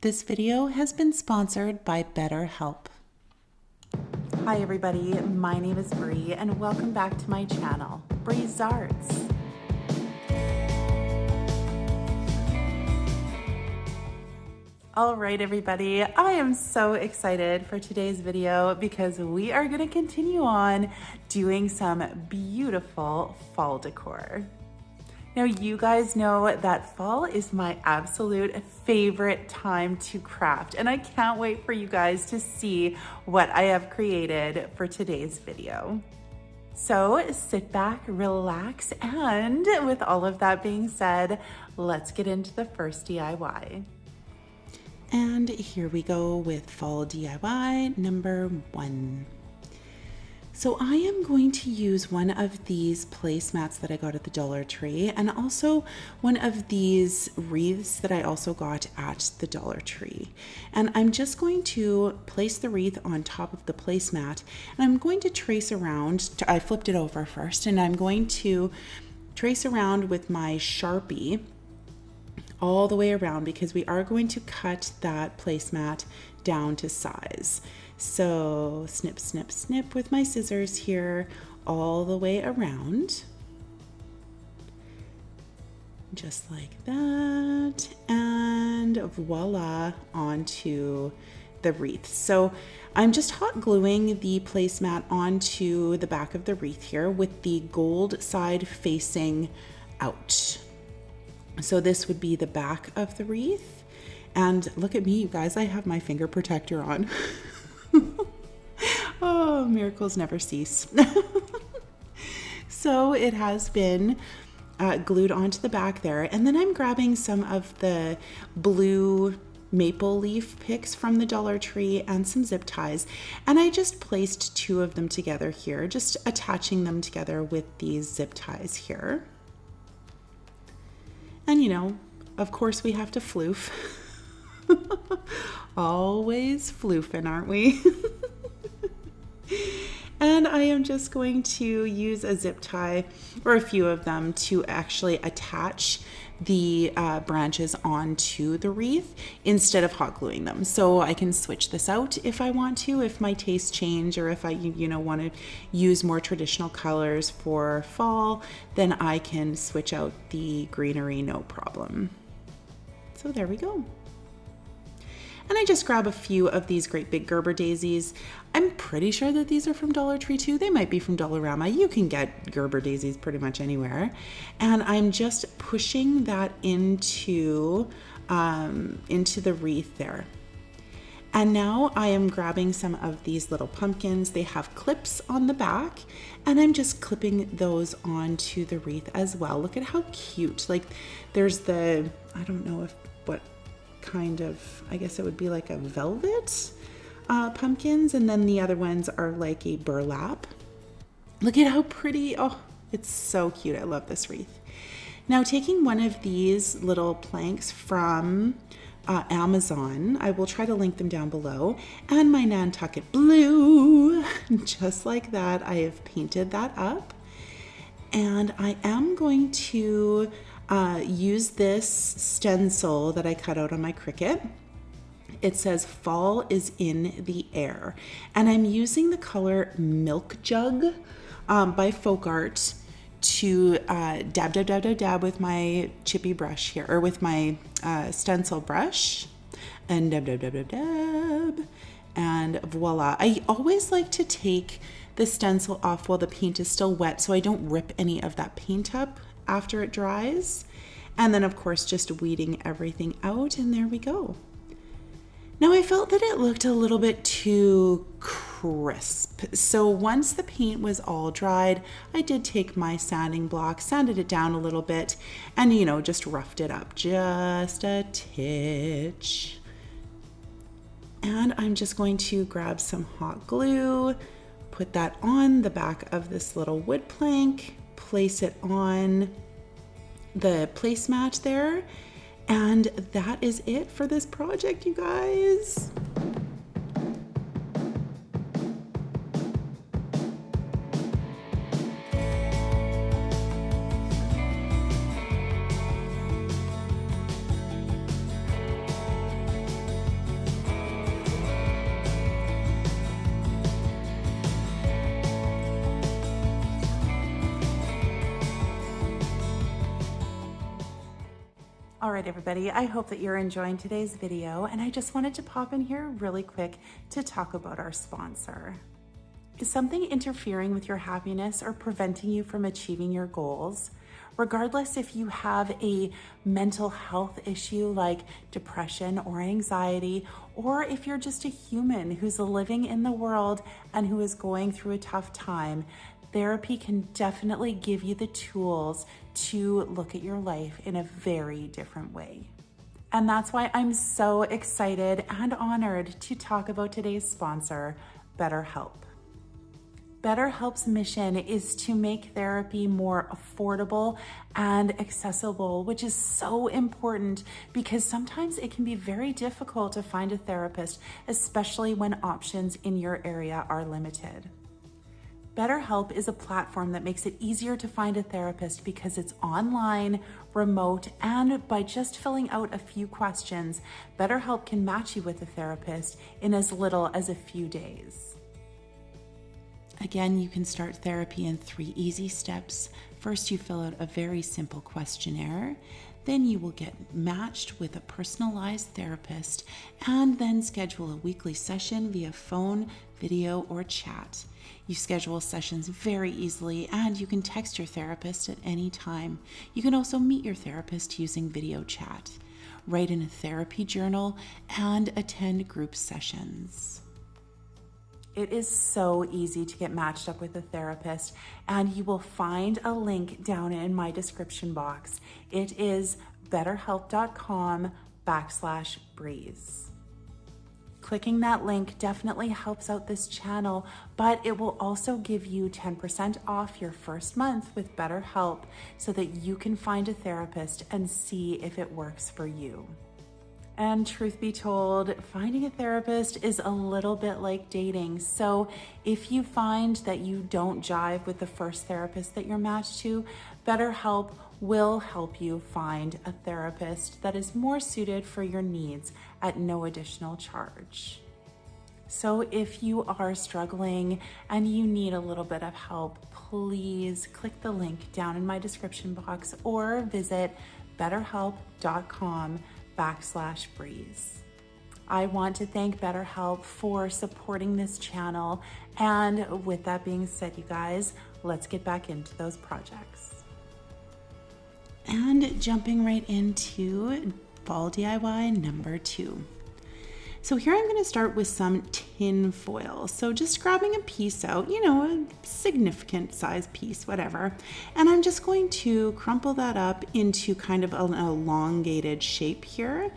This video has been sponsored by BetterHelp. Hi everybody, my name is Bree and welcome back to my channel, Bree's Arts. All right everybody, I am so excited for today's video because we are going to continue on doing some beautiful fall decor. Now, you guys know that fall is my absolute favorite time to craft, and I can't wait for you guys to see what I have created for today's video. So sit back, relax, and with all of that being said, let's get into the first DIY. And here we go with fall DIY number 1. So I am going to use one of these placemats that I got at the Dollar Tree and also one of these wreaths that I also got at the Dollar Tree. And I'm just going to place the wreath on top of the placemat and I'm going to trace around. I flipped it over first and I'm going to trace around with my Sharpie all the way around because we are going to cut that placemat down to size. So snip, snip, snip with my scissors here all the way around. Just like that. And voila, onto the wreath. So I'm just hot gluing the placemat onto the back of the wreath here with the gold side facing out. So this would be the back of the wreath. And look at me, you guys, I have my finger protector on. Oh, miracles never cease. So it has been glued onto the back there. And then I'm grabbing some of the blue maple leaf picks from the Dollar Tree and some zip ties. And I just placed 2 of them together here, just attaching them together with these zip ties here. And you know, of course we have to floof. Always floofing, aren't we? And I am just going to use a zip tie or a few of them to actually attach the branches onto the wreath instead of hot gluing them. So I can switch this out if I want to, if my tastes change, or if I, want to use more traditional colors for fall, then I can switch out the greenery, no problem. So there we go. And I just grab a few of these great big Gerber daisies. I'm pretty sure that these are from Dollar Tree too. They might be from Dollarama. You can get Gerber daisies pretty much anywhere. And I'm just pushing that into the wreath there. And now I am grabbing some of these little pumpkins. They have clips on the back and I'm just clipping those onto the wreath as well. Look at how cute. Like there's the, I don't know what kind of, I guess it would be like a velvet pumpkins, and then the other ones are like a burlap. Look at how pretty. Oh, it's so cute. I love this wreath. Now taking one of these little planks from Amazon, I will try to link them down below, and my Nantucket blue, just like that. I have painted that up, and I am going to use this stencil that I cut out on my Cricut. It says fall is in the air, and I'm using the color Milk Jug by Folk Art to dab with my chippy brush here, or with my stencil brush, and dab, and voila. I always like to take the stencil off while the paint is still wet so I don't rip any of that paint up after it dries. And then of course just weeding everything out, and there we go. Now I felt that it looked a little bit too crisp. So once the paint was all dried, I did take my sanding block, sanded it down a little bit, and just roughed it up just a titch. And I'm just going to grab some hot glue, put that on the back of this little wood plank, place it on the placemat there, and that is it for this project, you guys. All right, everybody, I hope that you're enjoying today's video, and I just wanted to pop in here really quick to talk about our sponsor. Is something interfering with your happiness or preventing you from achieving your goals? Regardless if you have a mental health issue like depression or anxiety, or if you're just a human who's living in the world and who is going through a tough time, therapy can definitely give you the tools to look at your life in a very different way. And that's why I'm so excited and honored to talk about today's sponsor, BetterHelp. BetterHelp's mission is to make therapy more affordable and accessible, which is so important because sometimes it can be very difficult to find a therapist, especially when options in your area are limited. BetterHelp is a platform that makes it easier to find a therapist because it's online, remote, and by just filling out a few questions, BetterHelp can match you with a therapist in as little as a few days. Again, you can start therapy in 3 easy steps. First, you fill out a very simple questionnaire. Then you will get matched with a personalized therapist and then schedule a weekly session via phone, video, or chat. You schedule sessions very easily and you can text your therapist at any time. You can also meet your therapist using video chat, write in a therapy journal, and attend group sessions. It is so easy to get matched up with a therapist, and you will find a link down in my description box. It is betterhelp.com/breeze. Clicking that link definitely helps out this channel, but it will also give you 10% off your first month with BetterHelp so that you can find a therapist and see if it works for you. And truth be told, finding a therapist is a little bit like dating. So if you find that you don't jive with the first therapist that you're matched to, BetterHelp will help you find a therapist that is more suited for your needs at no additional charge. So if you are struggling and you need a little bit of help, please click the link down in my description box or visit betterhelp.com/breeze. I want to thank BetterHelp for supporting this channel. And with that being said, you guys, let's get back into those projects. And jumping right into fall DIY number 2. So here I'm going to start with some tin foil. So just grabbing a piece out, a significant size piece, whatever. And I'm just going to crumple that up into kind of an elongated shape here.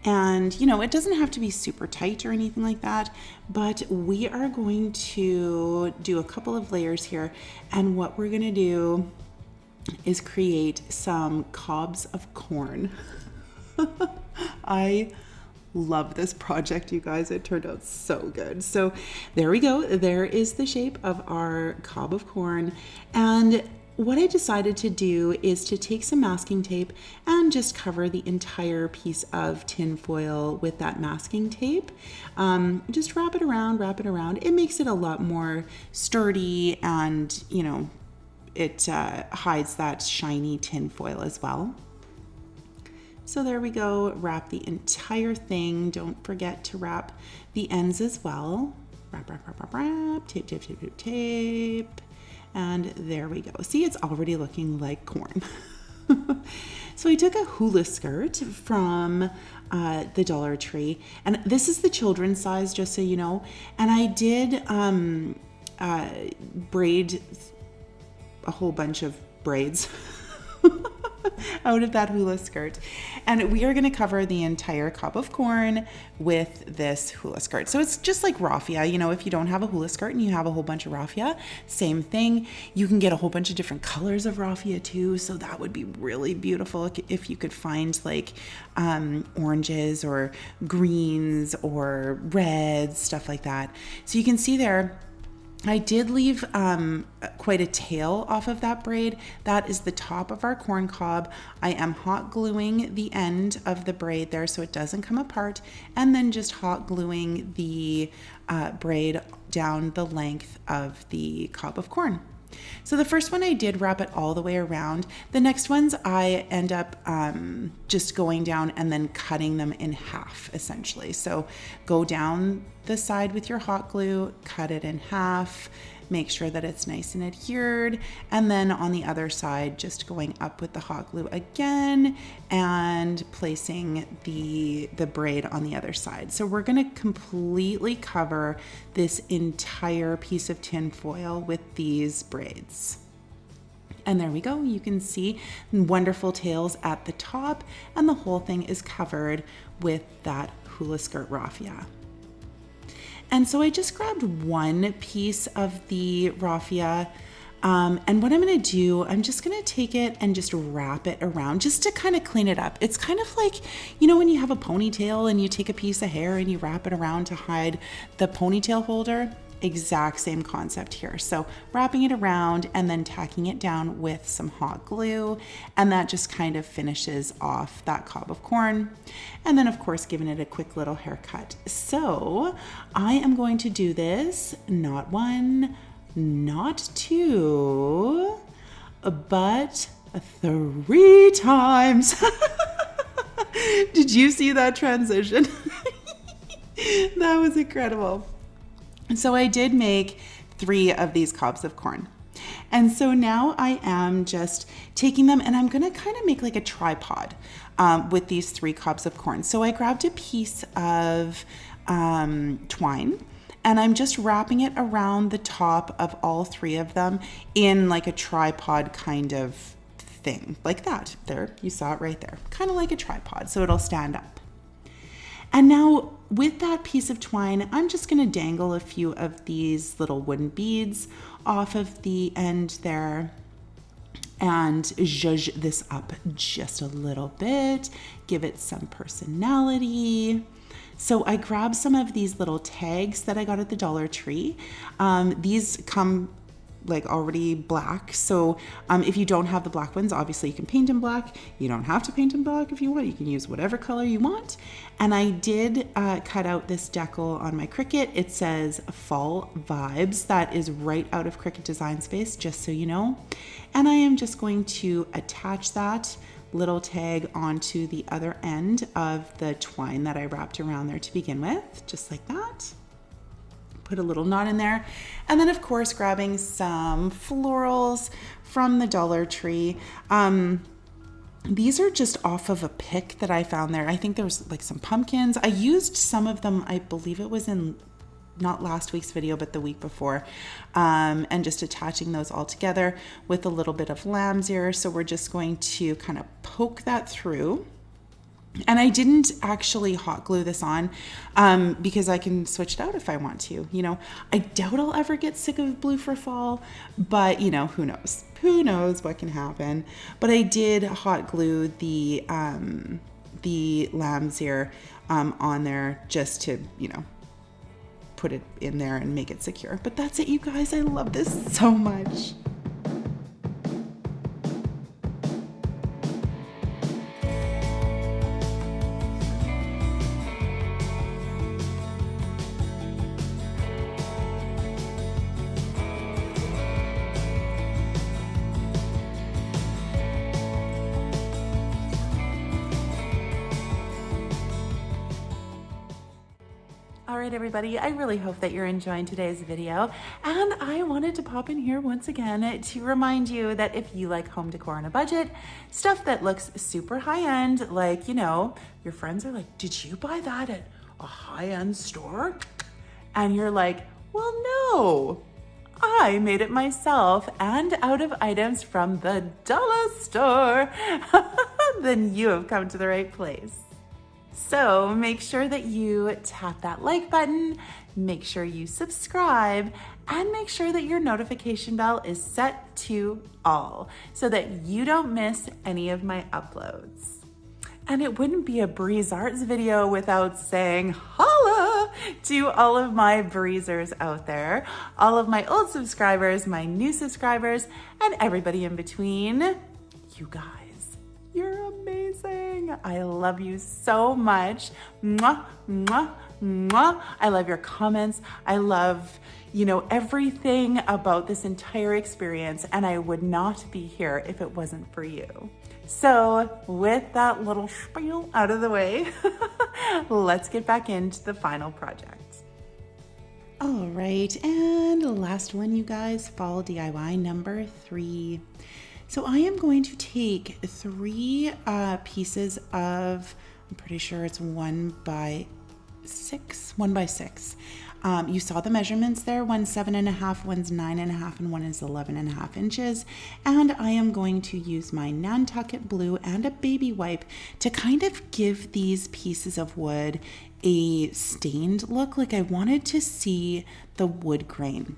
And, it doesn't have to be super tight or anything like that, but we are going to do a couple of layers here. And what we're going to do is create some cobs of corn. I love this project, you guys. It turned out so good. So there we go. There is the shape of our cob of corn. And what I decided to do is to take some masking tape and just cover the entire piece of tin foil with that masking tape. Just wrap it around. It makes it a lot more sturdy and, it hides that shiny tin foil as well. So there we go, wrap the entire thing. Don't forget to wrap the ends as well. Wrap, tape. And there we go. See, it's already looking like corn. So I took a hula skirt from the Dollar Tree, and this is the children's size, just so you know. And I did braid a whole bunch of braids out of that hula skirt. And we are going to cover the entire cob of corn with this hula skirt. So it's just like raffia. If you don't have a hula skirt and you have a whole bunch of raffia, same thing. You can get a whole bunch of different colors of raffia too. So that would be really beautiful if you could find like oranges or greens or reds, stuff like that. So you can see there, I did leave quite a tail off of that braid. That is the top of our corn cob. I am hot gluing the end of the braid there so it doesn't come apart, and then just hot gluing the braid down the length of the cob of corn. So the first one I did wrap it all the way around. The next ones I end up just going down and then cutting them in half essentially. So go down the side with your hot glue, cut it in half, make sure that it's nice and adhered, and then on the other side just going up with the hot glue again and placing the braid on the other side. So we're going to completely cover this entire piece of tin foil with these braids. And there we go. You can see wonderful tails at the top, and the whole thing is covered with that hula skirt raffia. And so I just grabbed one piece of the raffia, and what I'm gonna do, I'm just gonna take it and just wrap it around just to kind of clean it up. It's kind of like, you know, when you have a ponytail and you take a piece of hair and you wrap it around to hide the ponytail holder. Exact same concept here. So wrapping it around and then tacking it down with some hot glue, and that just kind of finishes off that cob of corn. And then of course giving it a quick little haircut. So I am going to do this not one, not two, but 3 times. Did you see that transition? That was incredible. So I did make 3 of these cobs of corn. And so now I am just taking them and I'm gonna kind of make like a tripod with these 3 cobs of corn. So I grabbed a piece of twine and I'm just wrapping it around the top of all 3 of them in like a tripod kind of thing, like that. There, you saw it right there, kind of like a tripod, so it'll stand up. And now with that piece of twine, I'm just gonna dangle a few of these little wooden beads off of the end there and zhuzh this up just a little bit, give it some personality. So I grabbed some of these little tags that I got at the Dollar Tree. These come like already black. So if you don't have the black ones, obviously you can paint them black. You don't have to paint them black if you want. You can use whatever color you want. And I did cut out this decal on my Cricut. It says Fall Vibes. That is right out of Cricut Design Space, just so you know. And I am just going to attach that little tag onto the other end of the twine that I wrapped around there to begin with, just like that. Put a little knot in there. And then of course, grabbing some florals from the Dollar Tree. These are just off of a pick that I found there. I think there was like some pumpkins. I used some of them, I believe it was in not last week's video, but the week before. And just attaching those all together with a little bit of lamb's ear. So we're just going to kind of poke that through. And I didn't actually hot glue this on because I can switch it out if I want to. You know, I doubt I'll ever get sick of blue for fall, but you know, who knows? Who knows what can happen? But I did hot glue the lamb's ear on there just to, you know, put it in there and make it secure. But that's it, you guys. I love this so much. All right, everybody, I really hope that you're enjoying today's video. And I wanted to pop in here once again to remind you that if you like home decor on a budget, stuff that looks super high-end, like, you know, your friends are like, did you buy that at a high-end store? And you're like, well, no, I made it myself and out of items from the dollar store. Then you have come to the right place. So make sure that you tap that like button, make sure you subscribe, and make sure that your notification bell is set to all so that you don't miss any of my uploads. And it wouldn't be a Breeze Arts video without saying holla to all of my breezers out there, all of my old subscribers, my new subscribers, and everybody in between. You guys, you're amazing. I love you so much. Mwah, mwah, Mwah. I love your comments. I love, everything about this entire experience, and I would not be here if it wasn't for you. So with that little spiel out of the way, let's get back into the final project. All right, and last one, you guys, fall DIY number 3. So I am going to take 3 pieces of, I'm pretty sure it's 1 by 6. You saw the measurements there, one's 7.5, one's 9.5, and one is 11.5 inches. And I am going to use my Nantucket blue and a baby wipe to kind of give these pieces of wood a stained look. Like I wanted to see the wood grain.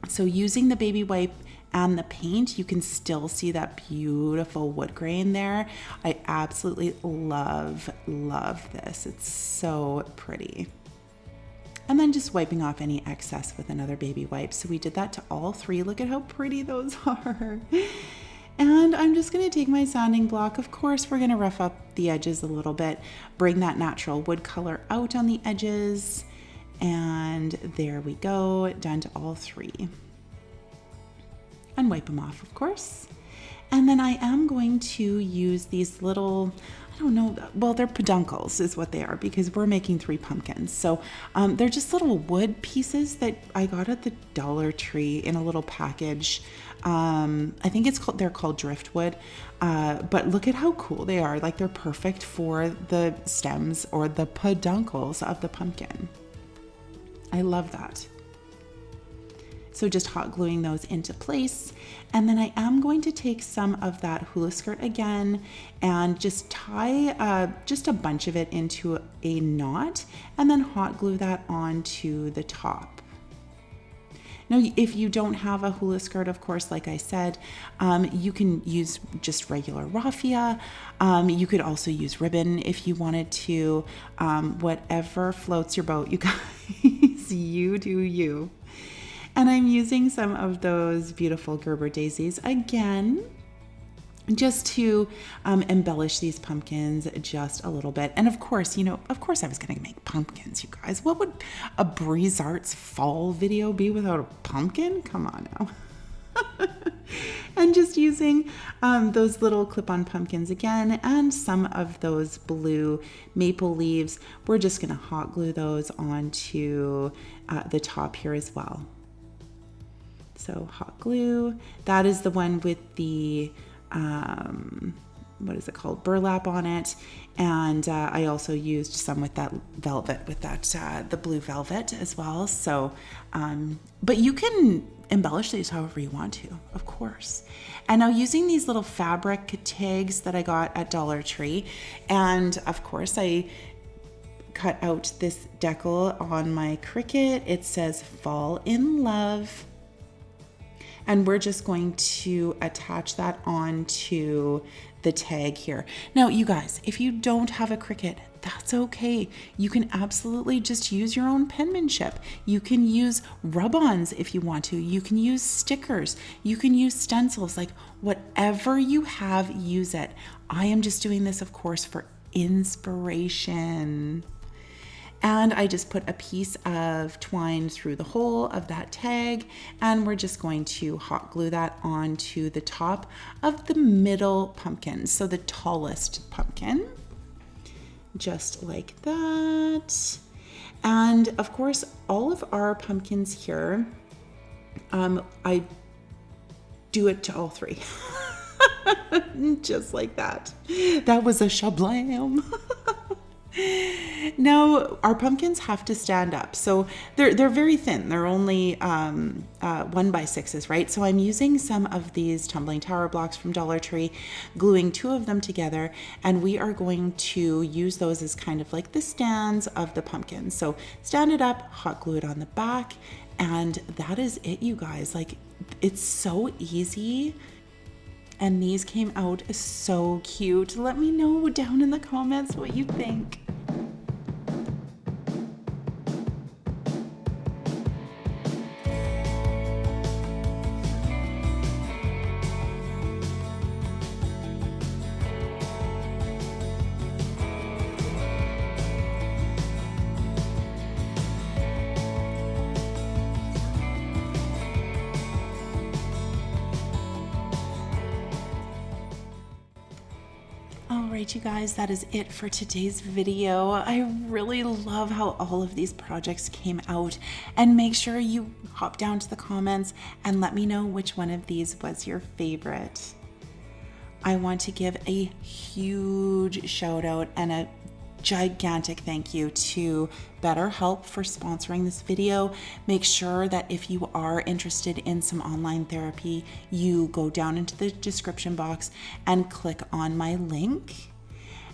So using the baby wipe and the paint, you can still see that beautiful wood grain there. I absolutely love this. It's so pretty. And then just wiping off any excess with another baby wipe. So we did that to all 3. Look at how pretty those are. And I'm just going to take my sanding block. Of course, we're going to rough up the edges a little bit, bring that natural wood color out on the edges. And there we go, done to all 3. And wipe them off, of course. And then I am going to use these little, I don't know, well, they're peduncles is what they are, because we're making 3 pumpkins. So they're just little wood pieces that I got at the Dollar Tree in a little package. I think they're called driftwood, but look at how cool they are. Like they're perfect for the stems or the peduncles of the pumpkin. I love that. So just hot gluing those into place. And then I am going to take some of that hula skirt again and just tie just a bunch of it into a knot and then hot glue that onto the top. Now, if you don't have a hula skirt, of course, like I said, you can use just regular raffia. You could also use ribbon if you wanted to. Whatever floats your boat, you guys, you do you. And I'm using some of those beautiful Gerber daisies again, just to embellish these pumpkins just a little bit. And of course I was going to make pumpkins, you guys. What would a Breeze Arts fall video be without a pumpkin? Come on now. And just using those little clip-on pumpkins again and some of those blue maple leaves. We're just going to hot glue those onto the top here as well. So hot glue, that is the one with the, what is it called? Burlap on it. And I also used some with that velvet, with that, the blue velvet as well. So, but you can embellish these however you want to, of course. And now using these little fabric tags that I got at Dollar Tree. And of course I cut out this decal on my Cricut. It says fall in love. And we're just going to attach that onto the tag here. Now, you guys, if you don't have a Cricut, that's okay. You can absolutely just use your own penmanship. You can use rub-ons if you want to. You can use stickers. You can use stencils. Like whatever you have, use it. I am just doing this, of course, for inspiration. And I just put a piece of twine through the hole of that tag, and we're just going to hot glue that onto the top of the middle pumpkin, so the tallest pumpkin, just like that. And of course, all of our pumpkins here, I do it to all 3. Just like that. That was a shablam. Now, our pumpkins have to stand up. So they're very thin. They're only 1 by 6s, right? So I'm using some of these tumbling tower blocks from Dollar Tree, gluing 2 of them together, and we are going to use those as kind of like the stands of the pumpkins. So stand it up, hot glue it on the back, and that is it, you guys. Like, it's so easy. And these came out so cute. Let me know down in the comments what you think. right, you guys, that is it for today's video. I really love how all of these projects came out, and make sure you hop down to the comments and let me know which one of these was your favorite. I want to give a huge shout out and a gigantic thank you to BetterHelp for sponsoring this video. Make sure that if you are interested in some online therapy, you go down into the description box and click on my link.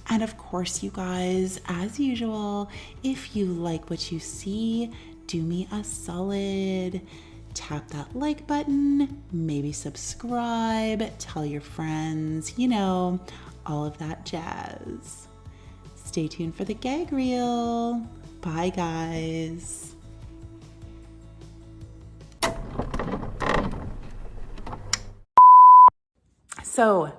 And of course, you guys, as usual, if you like what you see, do me a solid. Tap that like button, maybe subscribe, tell your friends, you know, all of that jazz. Stay tuned for the gag reel. Bye, guys. So,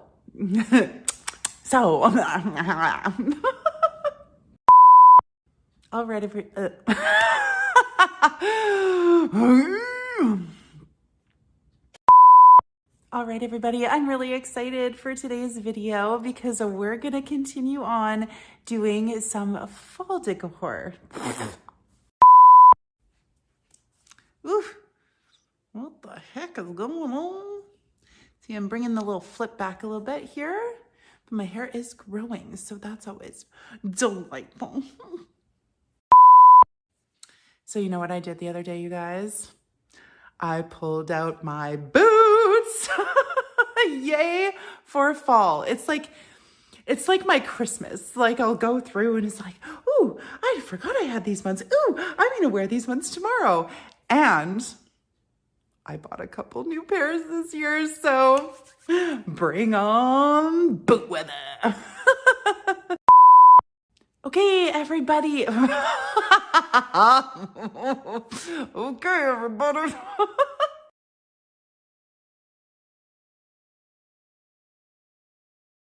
all right, all right, everybody, I'm really excited for today's video because we're going to continue on doing some fall decor. Oof. What the heck is going on? See, I'm bringing the little flip back a little bit here, but my hair is growing, so that's always delightful. So you know what I did the other day, you guys? I pulled out my boots. Yay for fall. It's like my Christmas. Like I'll go through and it's like, ooh, I forgot I had these ones. Ooh, I'm gonna wear these ones tomorrow. And I bought a couple new pairs this year, so bring on boot weather. Okay, everybody. Okay, everybody.